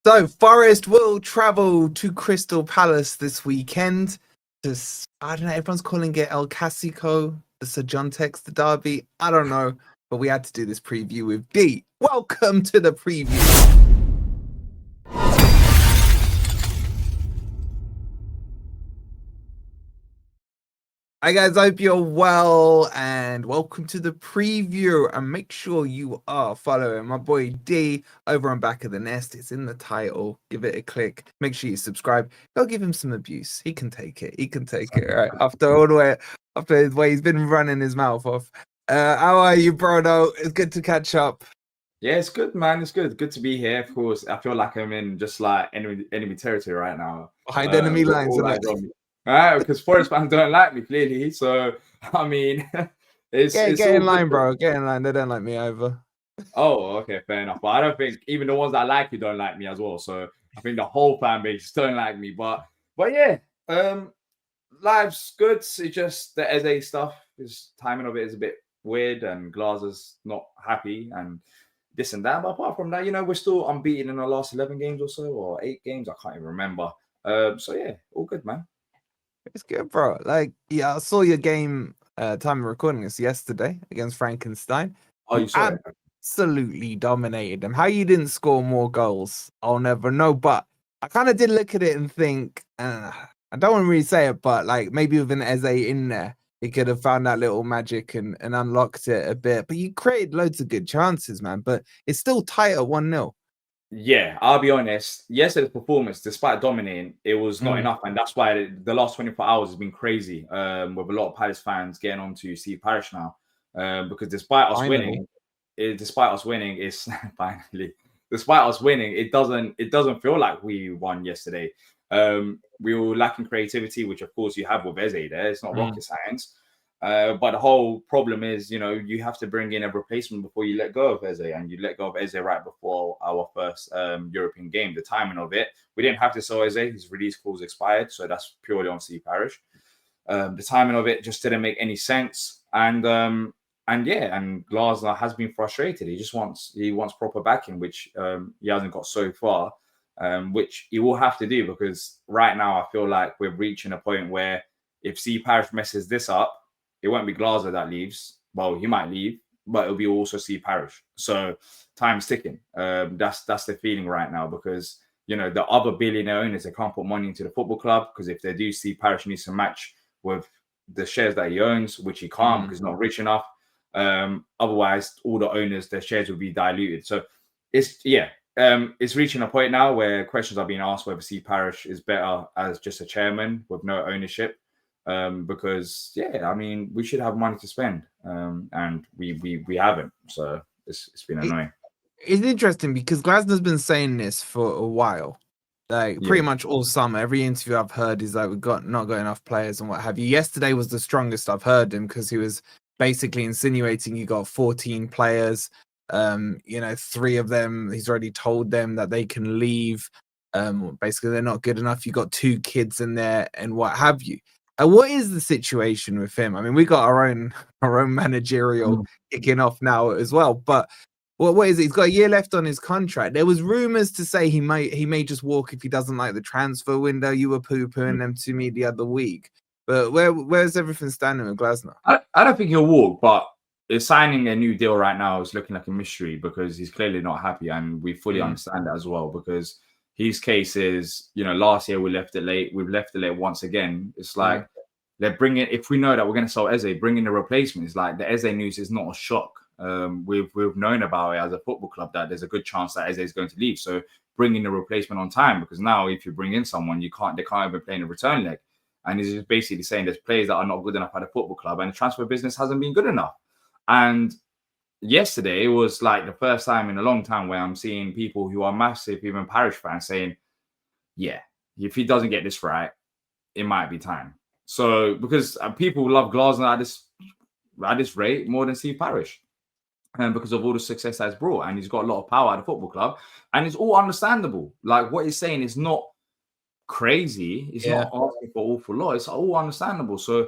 So, Forest will travel to Crystal Palace this weekend. I don't know, everyone's calling it El Clasico, the Sir John Text the derby. I don't know, but we had to do this preview with D. Welcome to the preview. Hi guys, I hope you're well and welcome to the preview, and make sure you are following my boy D over on Back of the Nest. It's in the title. Give it a click. Make sure you subscribe. Go give him some abuse. He can take it. All right. After the way he's been running his mouth off. How are you, Bruno? It's good to catch up. Yeah, it's good, man. It's good. Good to be here. Of course, I feel like I'm in just like enemy territory right now. Behind enemy lines, because Forest fans don't like me clearly. So I mean, it's get in line, bro. Get in line. They don't like me either. Oh, okay, fair enough. But I don't think even the ones that like you don't like me as well. So I think the whole fan base don't like me. But yeah, life's good. It's just the Eze stuff. His timing of it is a bit weird, and Glasner's not happy, and this and that. But apart from that, we're still unbeaten in our last 11 games or so, or 8 games. I can't even remember. So yeah, all good, man. It's good, bro. Like, yeah, I saw your game time of recording this yesterday against Frankenstein. Oh, you saw it? Absolutely dominated them. How you didn't score more goals, I'll never know. But I kind of did look at it and think, I don't want to really say it, but like maybe with an Eze in there, he could have found that little magic and unlocked it a bit. But you created loads of good chances, man. But it's still tight at 1-0. Yeah, I'll be honest. Yesterday's performance, despite dominating, it was not enough. And that's why the last 24 hours has been crazy with a lot of Palace fans getting on to see Parish now. Because despite us winning, it's finally. Despite us winning, it doesn't feel like we won yesterday. We were lacking creativity, which of course you have with Eze there. It's not rocket science. But the whole problem is, you have to bring in a replacement before you let go of Eze, and you let go of Eze right before our first European game. The timing of it, we didn't have to sell Eze. His release clause expired, so that's purely on C Parish. The timing of it just didn't make any sense, and Glasner has been frustrated. He wants proper backing, which he hasn't got so far, which he will have to do, because right now I feel like we're reaching a point where if C Parish messes this up, it won't be Glasner that leaves. Well, he might leave, but it'll be also C Parish. So time's ticking. That's the feeling right now, because the other billionaire owners, they can't put money into the football club, because if they do, C Parish needs to match with the shares that he owns, which he can't because he's not rich enough. Otherwise, all the owners, their shares will be diluted. So it's reaching a point now where questions are being asked whether C Parish is better as just a chairman with no ownership. Because we should have money to spend, and we haven't. So it's been annoying. It's interesting because Glasner's been saying this for a while, like pretty much all summer. Every interview I've heard is like, we've not got enough players and what have you. Yesterday was the strongest I've heard him, because he was basically insinuating you got 14 players. 3 of them, he's already told them that they can leave. Basically they're not good enough. You got 2 kids in there and what have you. What is the situation with him? I mean, we got our own managerial kicking off now as well. But what is it? He's got a year left on his contract. There was rumors to say he may just walk if he doesn't like the transfer window. You were poo-pooing them to me the other week. But where's everything standing with Glasner? I don't think he'll walk, but signing a new deal right now is looking like a mystery, because he's clearly not happy, and we fully understand that as well, because his case is, last year we left it late. We've left it late once again. It's like they're bringing. If we know that we're going to sell Eze, bringing the replacement is like the Eze news is not a shock. We've known about it as a football club that there's a good chance that Eze is going to leave. So bringing the replacement on time, because now if you bring in someone, they can't even play in a return leg. And he's just basically saying there's players that are not good enough at a football club, and the transfer business hasn't been good enough. And yesterday, it was like the first time in a long time where I'm seeing people who are massive, even Parish fans, saying, yeah, if he doesn't get this right, it might be time. So, because people love Glasner at this rate more than Steve Parish, and because of all the success that's brought, and he's got a lot of power at the football club, and it's all understandable. Like, what he's saying is not crazy. It's not asking for awful lot. It's all understandable. So,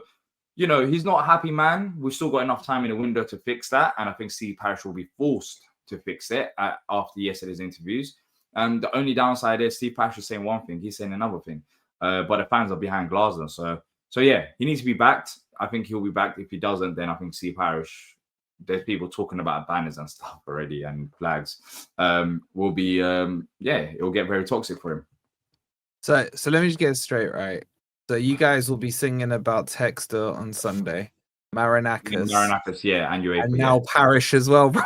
he's not a happy man. We've still got enough time in the window to fix that. And I think Steve Parish will be forced to fix it after yesterday's interviews. And the only downside is Steve Parish is saying one thing, he's saying another thing. But the fans are behind Glasner. So yeah, he needs to be backed. I think he'll be backed. If he doesn't, then I think Steve Parish, there's people talking about banners and stuff already and flags. Will be it will get very toxic for him. So let me just get it straight, right? So you guys will be singing about Textor on Sunday, Marinakis, yeah, and UEFA, and now Parish as well, bro.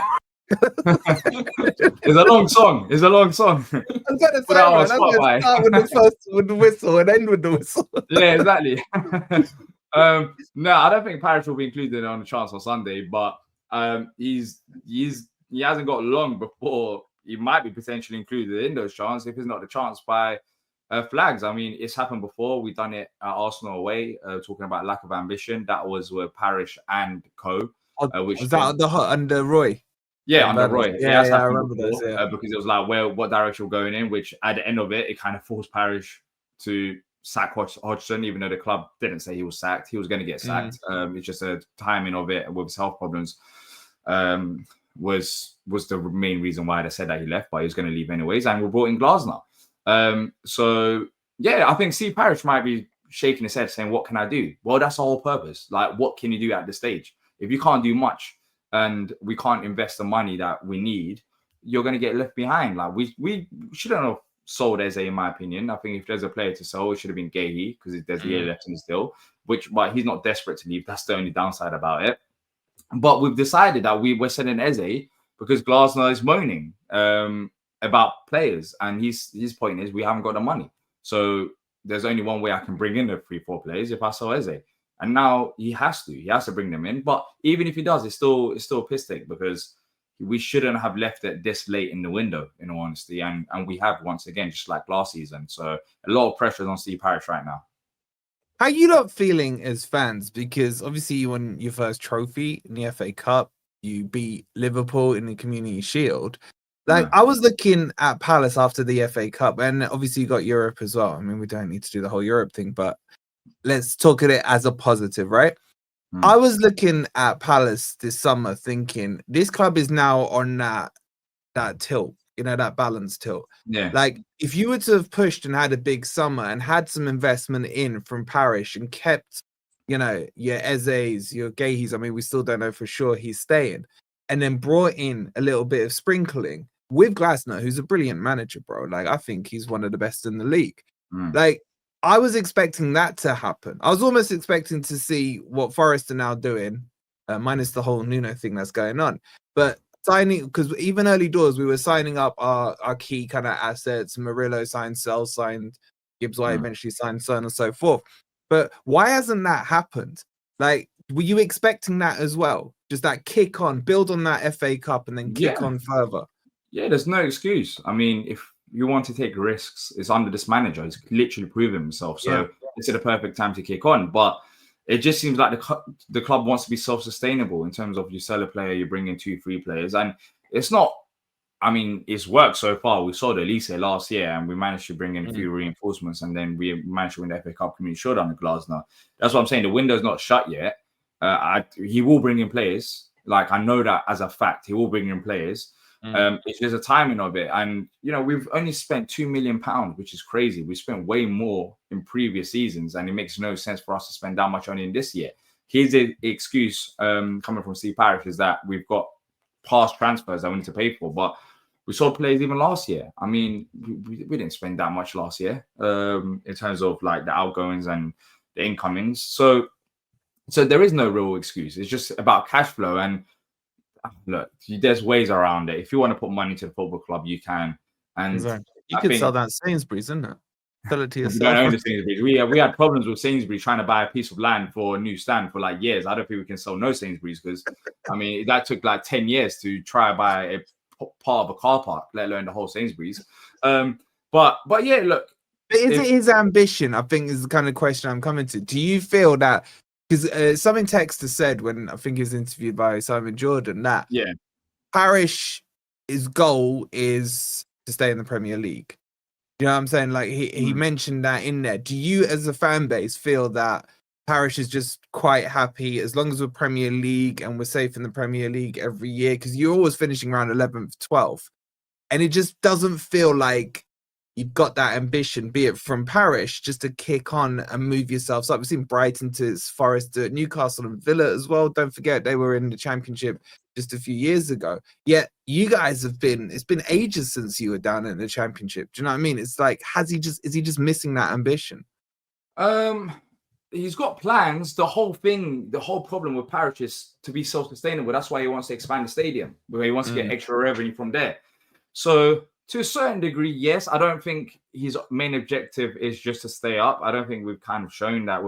It's a long song. I was gonna say, man, I'm gonna start with the whistle and end with the whistle. Yeah, exactly. No, I don't think Parish will be included on the chance on Sunday, but he hasn't got long before he might be potentially included in those chants if it's not the chance by flags. I mean, it's happened before. We've done it at Arsenal away, talking about lack of ambition. That was with Parish and Co. Which was that under Roy? Yeah, under Roy. Yeah, I remember those. Yeah. Because it was like, what direction we're going in, which at the end of it kind of forced Parish to sack Hodgson, even though the club didn't say he was sacked. He was going to get sacked. It's just a timing of it with his health problems was the main reason why they said that he left, but he was going to leave anyways. And we brought in Glasner. So yeah, I think Steve Parish might be shaking his head saying, what can I do? Well, that's the whole purpose. Like, what can you do at this stage? If you can't do much and we can't invest the money that we need, you're going to get left behind. Like, we shouldn't have sold Eze, in my opinion. I think if there's a player to sell, it should have been Gahey, because there's a year left in his deal, but he's not desperate to leave. That's the only downside about it. But we've decided that we're selling Eze because Glasner is moaning about players, and his point is we haven't got the money. So there's only one way I can bring in the 3-4 players, if I sell Eze. And now he has to bring them in. But even if he does, it's still a piss take, because we shouldn't have left it this late in the window, in all honesty. And we have, once again, just like last season. So a lot of pressure on Steve Parish right now. How are you not feeling as fans? Because obviously you won your first trophy in the FA Cup. You beat Liverpool in the Community Shield. I was looking at Palace after the FA Cup, and obviously you got Europe as well. I mean, we don't need to do the whole Europe thing, but let's talk at it as a positive, right? I was looking at Palace this summer thinking this club is now on that tilt, that balance tilt. Yeah. Like, if you were to have pushed and had a big summer and had some investment in from Parish and kept, your Eze's, your Gaheys, I mean, we still don't know for sure he's staying, and then brought in a little bit of sprinkling with Glasner, who's a brilliant manager, bro. Like, I think he's one of the best in the league. Like, I was expecting that to happen. I was almost expecting to see what Forest are now doing, minus the whole Nuno thing that's going on. But signing, because even early doors, we were signing up our key kind of assets. Murillo signed, Sell signed, Gibbs White eventually signed, so on and so forth. But why hasn't that happened? Like, were you expecting that as well? Just that kick on, build on that FA Cup and then kick on further? Yeah, there's no excuse. I mean, if you want to take risks, it's under this manager. He's literally proven himself. So it's the perfect time to kick on. But it just seems like the club wants to be self-sustainable in terms of you sell a player, you bring in 2-3 players. And it's not, I mean, it's worked so far. We sold Elise last year and we managed to bring in a few reinforcements, and then we managed to win the FA Cup Community Shield under Glasner. That's what I'm saying. The window's not shut yet. He will bring in players. Like, I know that as a fact. He will bring in players. It's just a timing of it. And, we've only spent £2 million, which is crazy. We spent way more in previous seasons, and it makes no sense for us to spend that much money in this year. Here's the excuse coming from Steve Parish, is that we've got past transfers that we need to pay for. But we saw players even last year. I mean, we didn't spend that much last year in terms of like the outgoings and the incomings. So there is no real excuse. It's just about cash flow. And look, there's ways around it. If you want to put money to the football club, you can. And exactly. You could sell that Sainsbury's, isn't it? Sell it to yourself. We don't own the Sainsbury's. We had problems with Sainsbury's trying to buy a piece of land for a new stand for like years. I don't think we can sell no Sainsbury's, because I mean that took like 10 years to try and buy a part of a car park, let alone the whole Sainsbury's. But yeah, look. But is it his ambition? I think is the kind of question I'm coming to. Do you feel that? Because something Texter said when I think he was interviewed by Simon Jordan, that Parish's goal is to stay in the Premier League. You know what I'm saying? Like, he mentioned that in there. Do you, as a fan base, feel that Parish is just quite happy as long as we're Premier League and we're safe in the Premier League every year? Because you're always finishing around 11th, 12th. And it just doesn't feel like you've got that ambition, be it from Parish, just to kick on and move yourselves up. We've seen Brighton to Forest, to Newcastle and Villa as well. Don't forget, they were in the Championship just a few years ago. Yet you guys have been, it's been ages since you were down in the Championship. Do you know what I mean? It's like, is he just missing that ambition? He's got plans. The whole problem with Parish is to be self-sustainable. That's why he wants to expand the stadium, where he wants to get extra revenue from there. So to a certain degree, yes, I don't think his main objective is just to stay up. I don't think we've kind of shown that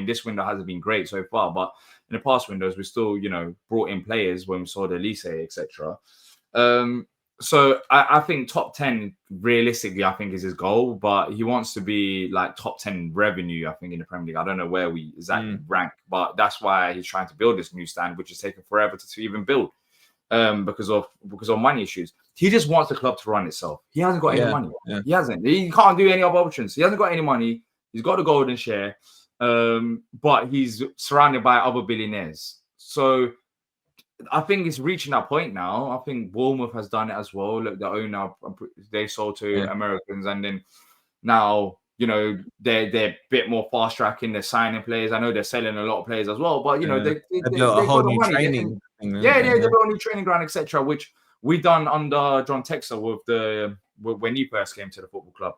this window hasn't been great so far, but in the past windows, we still, brought in players when we saw the Elise, etc. So I think top 10, realistically, I think is his goal, but he wants to be like top 10 revenue, I think, in the Premier League. I don't know where we exactly rank, but that's why he's trying to build this new stand, which is taking forever to even build. Because of money issues. He just wants the club to run itself. He hasn't got any money. Yeah. He hasn't. He can't do any other options. He hasn't got any money. He's got the golden share, but he's surrounded by other billionaires. So I think it's reaching that point now. I think Bournemouth has done it as well. Look, the owner, they sold to Americans, and then now, they're a bit more fast tracking. They're signing players. I know they're selling a lot of players as well, but they built a whole new training. They built a new training ground, etc., which we done under John Textor when he first came to the football club.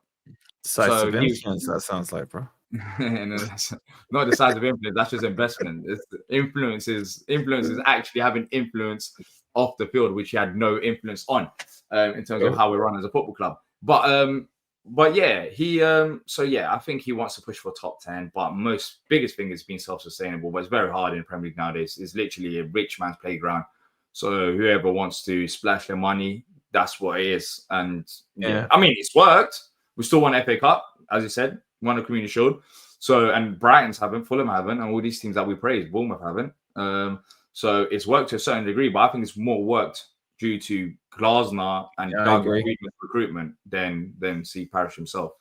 So influence, that sounds like, bro. No, that's not the size of influence. That's just investment. Influence is actually having influence off the field, which he had no influence on in terms of how we run as a football club. But yeah, I think he wants to push for top 10. But biggest thing is being self-sustainable. But it's very hard in the Premier League nowadays. It's literally a rich man's playground. So whoever wants to splash their money, that's what it is. And it's worked. We still won FA Cup, as you said, won a Community Shield. So, and Brighton's haven't, Fulham haven't, and all these teams that we praise, Bournemouth haven't. So it's worked to a certain degree, but I think it's more worked due to Glasner and Doug recruitment than see Parish himself.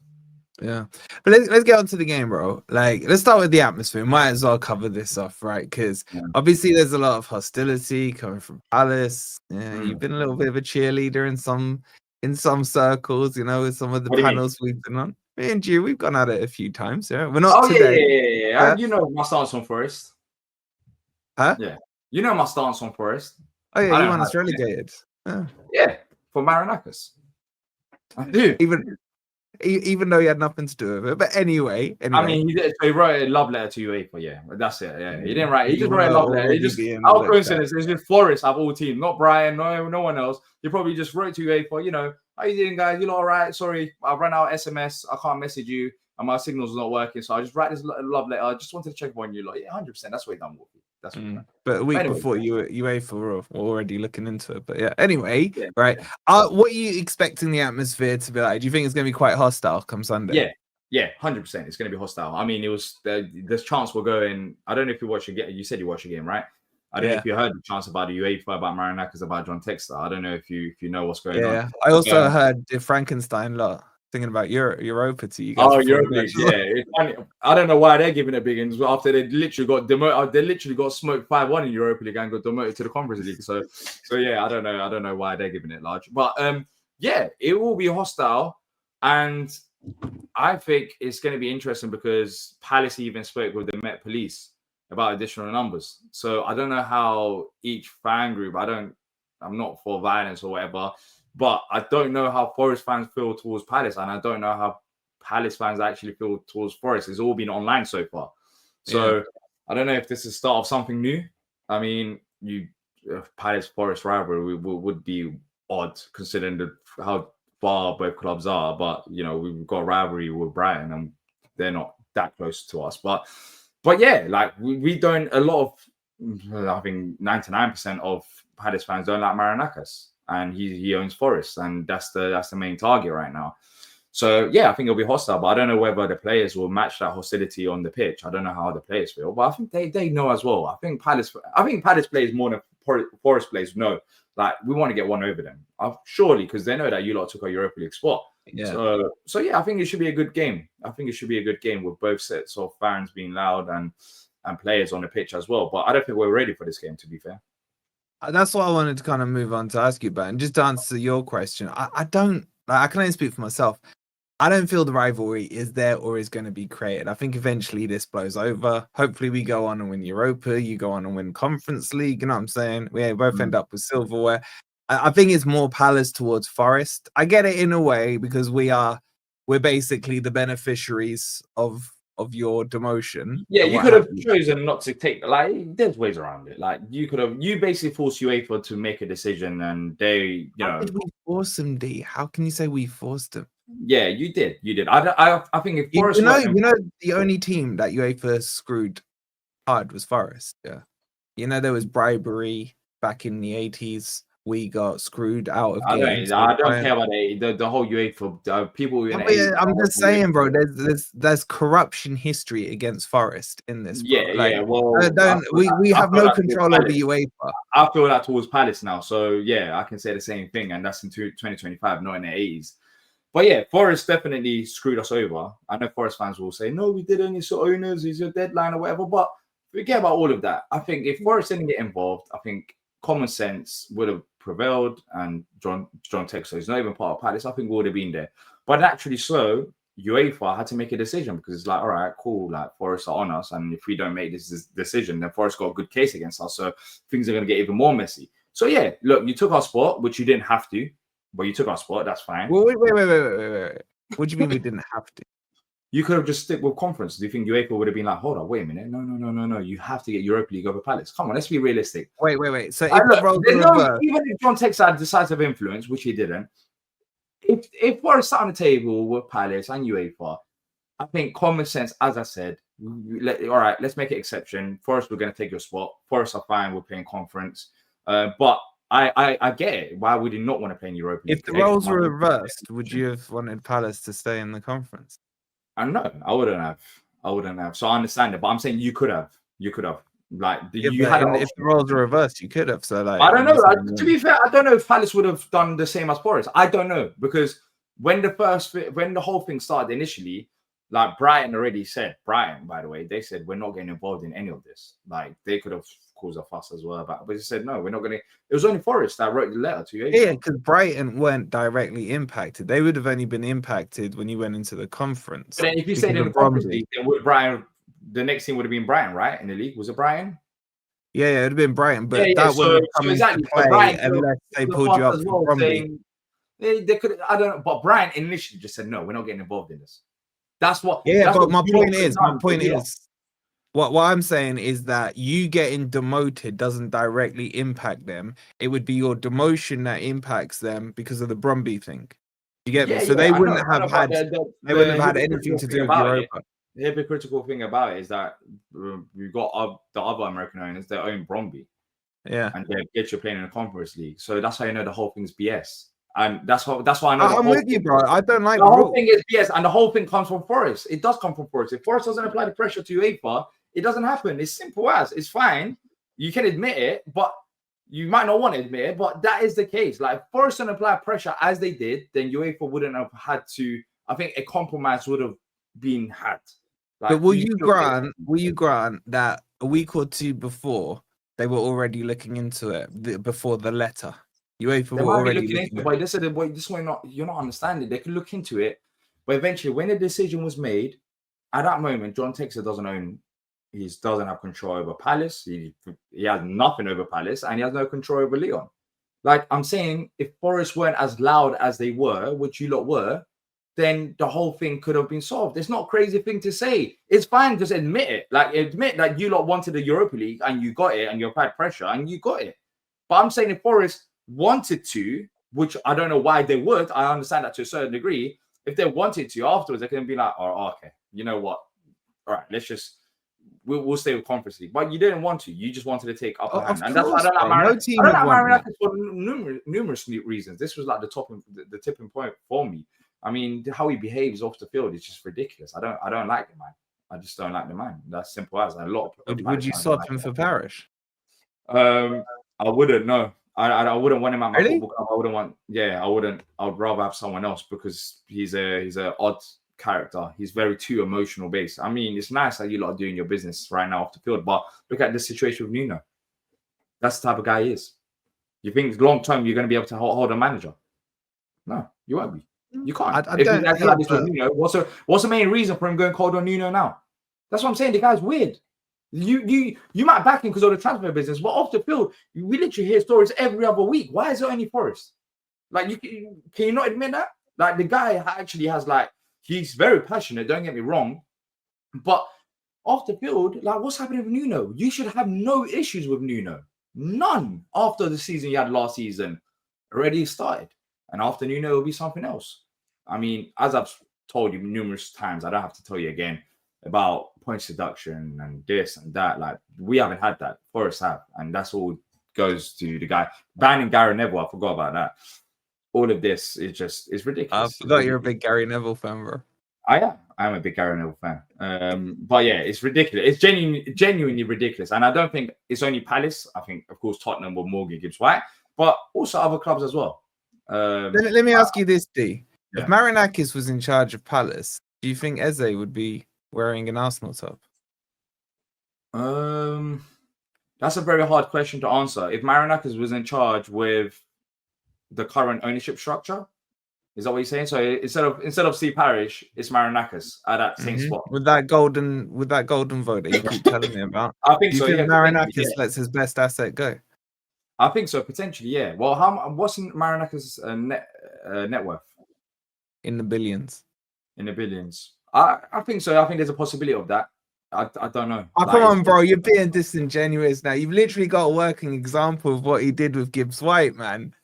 Yeah, but let's get on to the game, bro. Like, let's start with the atmosphere. Might as well cover this off, right? Because obviously there's a lot of hostility coming from Palace. Yeah, you've been a little bit of a cheerleader in some circles, with some of the panels we've been on. Me and you, we've gone at it a few times. Yeah, we're not today. Yeah. You know my stance on Forest. Huh? Yeah, you know my stance on Forest. Oh yeah, you want us relegated? Yeah, for Marinakis. I do. Even though he had nothing to do with it. But anyway. I mean, he wrote a love letter to UEFA, yeah. That's it, yeah. He didn't write, he just wrote a love letter. Our coincidence, it's just Forest have all teams, not Brian, no one else. He probably just wrote to UEFA, how you doing, guys? You lot all right? Sorry, I ran out of SMS. I can't message you, and my signal's not working. So I just write this love letter. I just wanted to check up on you. Like, yeah, 100%. That's what he done, Wolfie. That's what he done. But a week before, UEFA were already looking into it. But yeah, anyway, right. What are you expecting the atmosphere to be like? Do you think it's going to be quite hostile come Sunday? Yeah, 100%. It's going to be hostile. I mean, it was there's chance we'll go in. I don't know if you watch a game. You said you watch a game, right? I don't know if you heard the chance about the UEFA, about Marinakis, about John Textor. I don't know if you know what's going on. Yeah, I also heard the Frankenstein lot thinking about Europa to you guys. Oh, Europa League, yeah. It's funny. I don't know why they're giving it big ins after they literally got demoted. They literally got smoked 5-1 in Europa League and got demoted to the Conference League. So yeah, I don't know why they're giving it large. But it will be hostile, and I think it's going to be interesting because Palace even spoke with the Met Police about additional numbers. So I don't know how each fan group, I'm not for violence or whatever, but I don't know how Forest fans feel towards Palace, and I don't know how Palace fans actually feel towards Forest. It's all been online so far. So I don't know if this is the start of something new. I mean, Palace-Forest rivalry would be odd considering how far both clubs are, but, we've got a rivalry with Brighton and they're not that close to us. But yeah, like we don't, a lot of, I think 99% of Palace fans don't like Marinakis, and he owns Forest, and that's the main target right now. So yeah, I think it'll be hostile, but I don't know whether the players will match that hostility on the pitch. I don't know how the players feel, but I think they know as well. I think Palace players more than Forest players know. Like, we want to get one over them, surely, because they know that you lot took a Europa League spot. Yeah. So yeah, I think it should be a good game. With both sets of fans being loud and players on the pitch as well. But I don't think we're ready for this game, to be fair. That's what I wanted to kind of move on to ask you about. And just to answer your question, I don't, I can only speak for myself. I don't feel the rivalry is there or is going to be created. I think eventually this blows over. Hopefully we go on and win Europa. You go on and win Conference League. You know what I'm saying? We both end up with silverware. I think it's more Palace towards Forest. I get it in a way because we're basically the beneficiaries of your demotion. Yeah, you could have chosen not to take, like, there's ways around it. Like, you basically forced UEFA to make a decision, and they, How did we force them, D? How can you say we forced them? Yeah, you did. I think if Forest, you know, the only team that UEFA screwed hard was Forest. Yeah, you know, there was bribery back in the 80s. We got screwed out of games. I don't care about the whole UEFA. People in I'm just saying, bro. There's corruption history against Forest in this. Bro. Yeah. Well, we have no control over UEFA. I feel that towards Palace now. So yeah, I can say the same thing, and that's in 2025, not in the 80s. But yeah, Forest definitely screwed us over. I know Forest fans will say, no, we didn't. It's your owners, it's your deadline or whatever. But forget about all of that. I think if Forest didn't get involved, I think common sense would have prevailed, and John Textor is not even part of Palace. I think we would have been there. But naturally so, UEFA had to make a decision because it's like, all right, cool, like Forest are on us. And if we don't make this decision, then Forest got a good case against us. So things are going to get even more messy. So yeah, look, you took our spot, which you didn't have to. But you took our spot. That's fine. Well, wait. What do you mean we didn't have to? You could have just stick with conference. Do you think UEFA would have been like, hold on, wait a minute? No. You have to get Europa League over Palace. Come on, let's be realistic. Wait. So if the roles even if John Textor had decisive influence, which he didn't, if Forest sat on the table with Palace and UEFA, I think common sense, as I said, all right, let's make an exception. Forest, we're going to take your spot. Forest are fine. We're playing conference. But I get it. Why would you not want to play in Europa League? If the roles were reversed, would you have wanted Palace to stay in the conference? No, I wouldn't have. So I understand it, but I'm saying you could have. Like you had. If the roles were reversed, you could have. So like, I don't know. To be fair, I don't know if Palace would have done the same as Forest. I don't know because when the whole thing started initially, like Brighton already said. Brighton, by the way, they said we're not getting involved in any of this. Like they could have caused a fuss as well, but they said no, we're not going to. It was only Forest that wrote the letter to you. Yeah, because Brighton weren't directly impacted. They would have only been impacted when you went into the conference. But then if you stayed in the conference league, then would Brighton, the next team would have been Brighton, right? In the league, was it Brighton? Yeah, it would have been Brighton, but that wouldn't come into play unless they pulled you up from Bromley. They could. I don't know, but Brighton initially just said no, we're not getting involved in this. That's what. Yeah, that's but what my point is. What I'm saying is that you getting demoted doesn't directly impact them. It would be your demotion that impacts them because of the Bromby thing. You get me? So they wouldn't have had anything to do with Europa. The hypocritical thing about it is that we've got the other American owners, their own Bromby. Yeah. And they get you playing in a conference league. So that's how you know the whole thing's BS. And that's why I know. I'm with you, bro. I don't like the whole thing is BS, and the whole thing comes from Forest. It does come from Forest. If Forest doesn't apply the pressure to UEFA, it doesn't happen. It's simple as. It's fine. You can admit it, but you might not want to admit it. But that is the case. Like, if Forest didn't apply pressure as they did, then UEFA wouldn't have had to. I think a compromise would have been had. Like, but will you grant that a week or two before they were already looking into it before the letter? UEFA were already looking into it. But they said, you're not understanding. They could look into it, but eventually, when the decision was made, at that moment, John Textor doesn't have control over Palace. He has nothing over Palace, and he has no control over Lyon. Like I'm saying, if Forest weren't as loud as they were, which you lot were, then the whole thing could have been solved. It's not a crazy thing to say. It's fine, just admit it. Like admit that you lot wanted the Europa League and you got it, and you applied pressure and you got it. But I'm saying if Forest wanted to, which I don't know why they would, I understand that to a certain degree. If they wanted to afterwards, they can be like, oh, okay, you know what? All right, we'll stay with Conference League. But you didn't want to. You just wanted to take upper hand. And that's why I don't like Marinakis for numerous reasons. This was like the tipping point for me. I mean, how he behaves off the field is just ridiculous. I don't like the man. I just don't like the man. That's simple as. Would you swap him for Parish? I wouldn't. No, I wouldn't want him at my football club. I wouldn't want. Yeah, I wouldn't. I would rather have someone else because he's a odd character. He's very too emotional based. I mean, it's nice that you lot are doing your business right now off the field, but look at the situation with Nuno. That's the type of guy he is. You think long term you're going to be able to hold a manager? No, you won't be. You can't. I If don't. he's acting Yeah, like this with Nuno, what's the main reason for him going cold on Nuno now? That's what I'm saying. The guy's weird. You might back him because of the transfer business, but off the field, we literally hear stories every other week. Why is it only Forest? Like, can you not admit that? Like, the guy actually has, like, he's very passionate. Don't get me wrong, but off the field, like, what's happening with Nuno? You should have no issues with Nuno. None after the season you had last season already started. And after Nuno, it'll be something else. I mean, as I've told you numerous times, I don't have to tell you again about point seduction and this and that. Like, we haven't had that. Forest have. And that's all goes to the guy. Banning Gary Neville, I forgot about that. All of this is just, it's ridiculous. I forgot you're a big Gary Neville fan, bro. I am a big Gary Neville fan. But yeah, it's ridiculous. It's genuinely ridiculous. And I don't think it's only Palace. I think, of course, Tottenham will Morgan Gibbs White, but also other clubs as well. Let me ask you this, D. Yeah. If Marinakis was in charge of Palace, do you think Eze would be wearing an Arsenal top? That's a very hard question to answer. If Marinakis was in charge with the current ownership structure, is that what you're saying? So instead of Steve Parish, it's Marinakis at that same spot. With that golden vote that you keep telling me about. I think do you so. think Marinakis lets his best asset go? I think so, potentially, yeah. Well, what's Marinakis' net worth? In the billions. In the billions. I think so. I think there's a possibility of that. I don't know. Oh, come on, bro. You're being disingenuous now. You've literally got a working example of what he did with Gibbs White, man.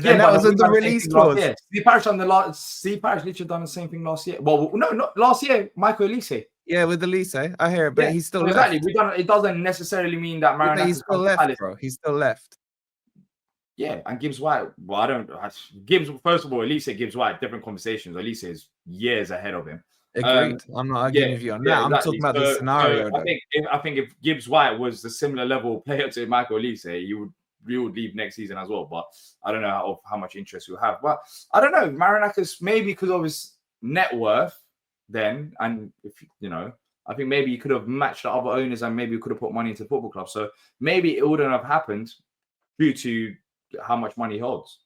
Yeah, and that was on the release clause. Steve Parish literally done the same thing last year. Well, no, not last year. Michael Elise. Yeah, with Elise, I hear it, but he's still exactly. left. It doesn't necessarily mean that Marinakis he's still left, bro. He's still left. Yeah, and Gibbs White. Well, Gibbs. First of all, Elise, Gibbs White, different conversations. Elise is years ahead of him. Agreed. I'm not arguing with you on that. Exactly. I'm talking about the scenario. I think if Gibbs White was the similar level player to Michael Elise, we would leave next season as well. But I don't know how much interest you'll have. But I don't know. Marinakis, maybe because of his net worth then, and if I think maybe you could have matched the other owners and maybe you could have put money into the football club. So maybe it wouldn't have happened due to how much money he holds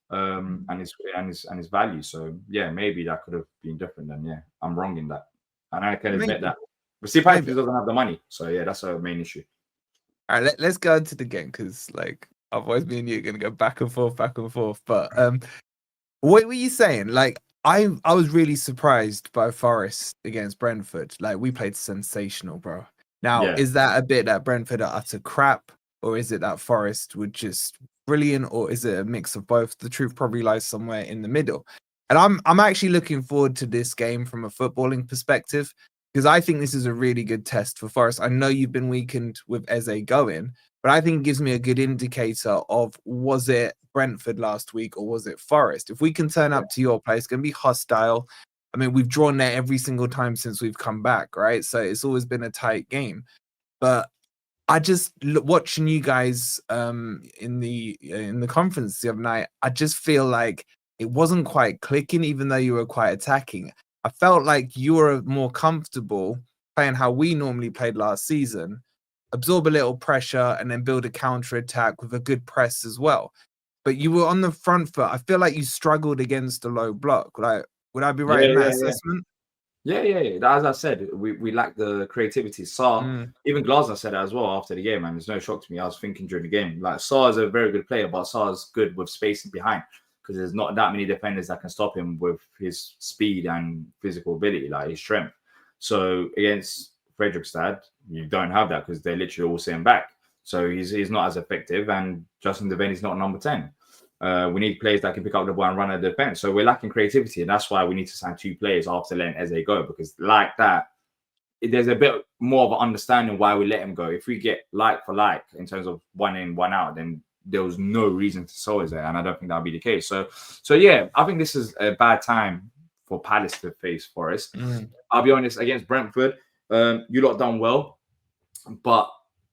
and his value. So yeah, maybe that could have been different. Then yeah, I'm wrong in that, and I can admit that. But Steve Parish doesn't have the money, so yeah, that's a main issue. All right, let's go into the game because like otherwise me and you are gonna go back and forth. But what were you saying? Like I was really surprised by Forest against Brentford. Like we played sensational, bro. Now is that a bit that Brentford are utter crap, or is it that Forest were just brilliant, or is it a mix of both? The truth probably lies somewhere in the middle. And I'm actually looking forward to this game from a footballing perspective, because I think this is a really good test for Forest. I know you've been weakened with Eze going, but I think it gives me a good indicator of, was it Brentford last week or was it Forest? If we can turn up to your place, it's going to be hostile. I mean, we've drawn there every single time since we've come back, right? So it's always been a tight game. But I just watching you guys in the conference the other night, I just feel like it wasn't quite clicking, even though you were quite attacking. I felt like you were more comfortable playing how we normally played last season, absorb a little pressure and then build a counter attack with a good press as well. But you were on the front foot. I feel like you struggled against a low block. Like, would I be right in that assessment? Yeah. As I said, we lack the creativity. Even Glasner said that as well after the game, and it's no shock to me. I was thinking during the game, like Sarr is a very good player, but Sarr is good with spacing behind, because there's not that many defenders that can stop him with his speed and physical ability, like his strength. So against Fredrikstad, you don't have that because they're literally all sitting back. So he's not as effective, and Justin Devaney is not number 10. We need players that can pick up the ball and run a defense. So we're lacking creativity, and that's why we need to sign 2 players after letting Eze go, because like that, there's a bit more of an understanding why we let him go. If we get like for like in terms of 1 in, 1 out, then there was no reason to sell Eze, and I don't think that'll be the case. So yeah, I think this is a bad time for Palace to face Forest. I'll be honest, against Brentford, you lot done well, but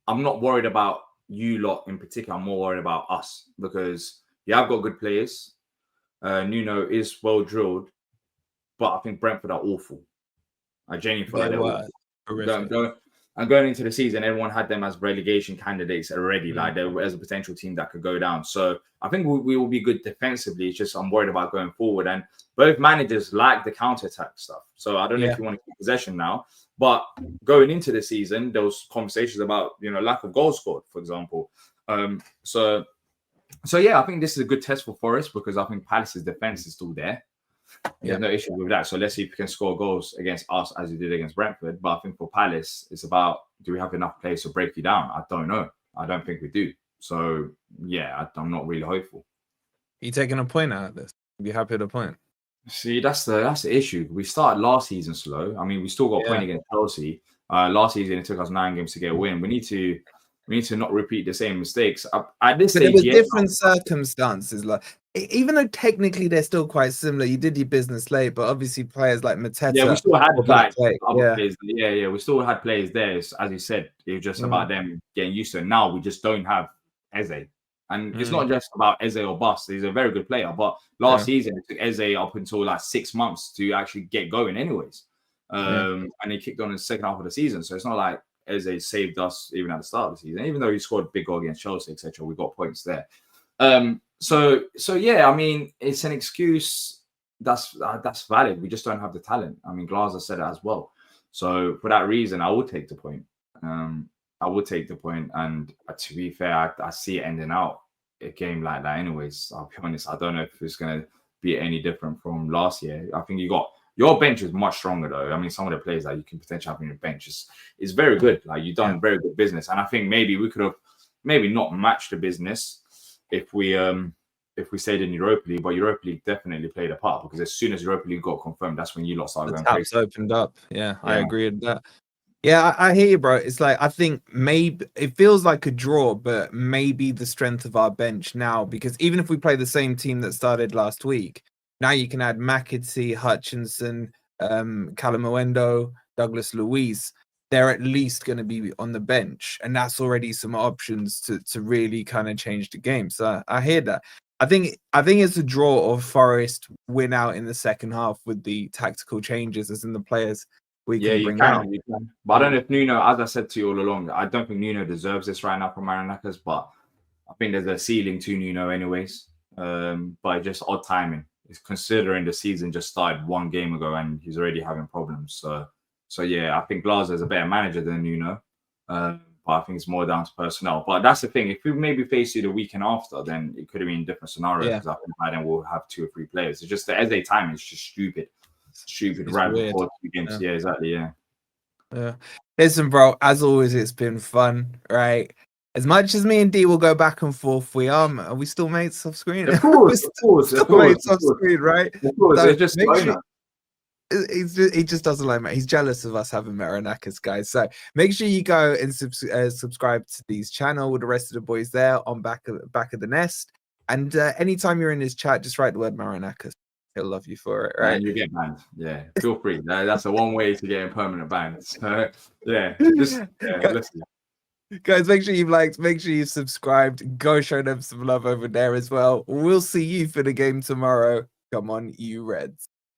I'm not worried about you lot in particular. I'm more worried about us, because I've got good players. Nuno is well drilled, but I think Brentford are awful. I genuinely feel like they're awful. And going into the season, everyone had them as relegation candidates already. Like there was a potential team that could go down. So I think we will be good defensively. It's just I'm worried about going forward. And both managers like the counter-attack stuff. So I don't know if you want to keep possession now. But going into the season, there was conversations about, lack of goals scored, for example. So yeah, I think this is a good test for Forest because I think Palace's defense is still there. There's no issue with that. So let's see if we can score goals against us as we did against Brentford. But I think for Palace, it's about, do we have enough players to break you down? I don't know. I don't think we do. So yeah, I'm not really hopeful. You taking a point out of this? Be happy with a point. See, that's the issue. We started last season slow. I mean, we still got a point against Chelsea. Last season it took us 9 games to get a win. We need to not repeat the same mistakes. At this stage, there were different circumstances. Like, even though technically they're still quite similar, you did your business late, but obviously players like Mateta. Yeah, we still had other players. Yeah, we still had players there. As you said, it was just about them getting used to it. Now we just don't have Eze. And it's not just about Eze or bust. He's a very good player. But last season, it took Eze up until like 6 months to actually get going anyways. And he kicked on in the second half of the season. So it's not like Eze saved us even at the start of the season. Even though he scored a big goal against Chelsea, etc., we got points there. So yeah, I mean, it's an excuse that's valid. We just don't have the talent. I mean, Glasner said it as well. So for that reason, I would take the point. And to be fair, I see it ending out a game like that anyways. I'll be honest, I don't know if it's going to be any different from last year. I think your bench is much stronger though. I mean, some of the players that you can potentially have on your bench is very good. Like you've done very good business. And I think maybe we could have not matched the business if we stayed in Europa League, but Europa League definitely played a part because as soon as Europa League got confirmed, that's when you lot started going crazy. Opened up. Yeah, I agree with that. Yeah, I hear you, bro. It's like, I think maybe it feels like a draw, but maybe the strength of our bench now, because even if we play the same team that started last week, now you can add McAtee, Hutchinson, Calamuendo, Douglas Luiz. They're at least going to be on the bench, and that's already some options to really kind of change the game. So I hear that. I think it's a draw of Forest win out in the second half with the tactical changes as in the players we can bring out. You can. But I don't know if Nuno, as I said to you all along, I don't think Nuno deserves this right now from Marinakis, but I think there's a ceiling to Nuno anyways. But just odd timing. It's considering the season just started 1 game ago and he's already having problems. So yeah, I think Glasner is a better manager than Nuno. But I think it's more down to personnel. But that's the thing. If we maybe face you the weekend after, then it could have been a different scenario. Because I think by then we'll have 2 or 3 players. It's just the Eze timing is just stupid. Stupid, right? Before 2 games. Yeah, exactly. Yeah. Listen, bro, as always, it's been fun, right? As much as me and D will go back and forth, are we still mates off screen? Of course. Mates off screen, right? Of course, So it's just he just doesn't like me. He's jealous of us having Marinakis, guys. So make sure you go and subscribe to D's channel with the rest of the boys there on back of the nest. And anytime you're in his chat, just write the word Marinakis. He'll love you for it, right? And you get banned. Yeah, feel free. That's the one way to get a permanent ban. So listen. Guys, make sure you've liked, make sure you've subscribed. Go show them some love over there as well. We'll see you for the game tomorrow. Come on, you Reds.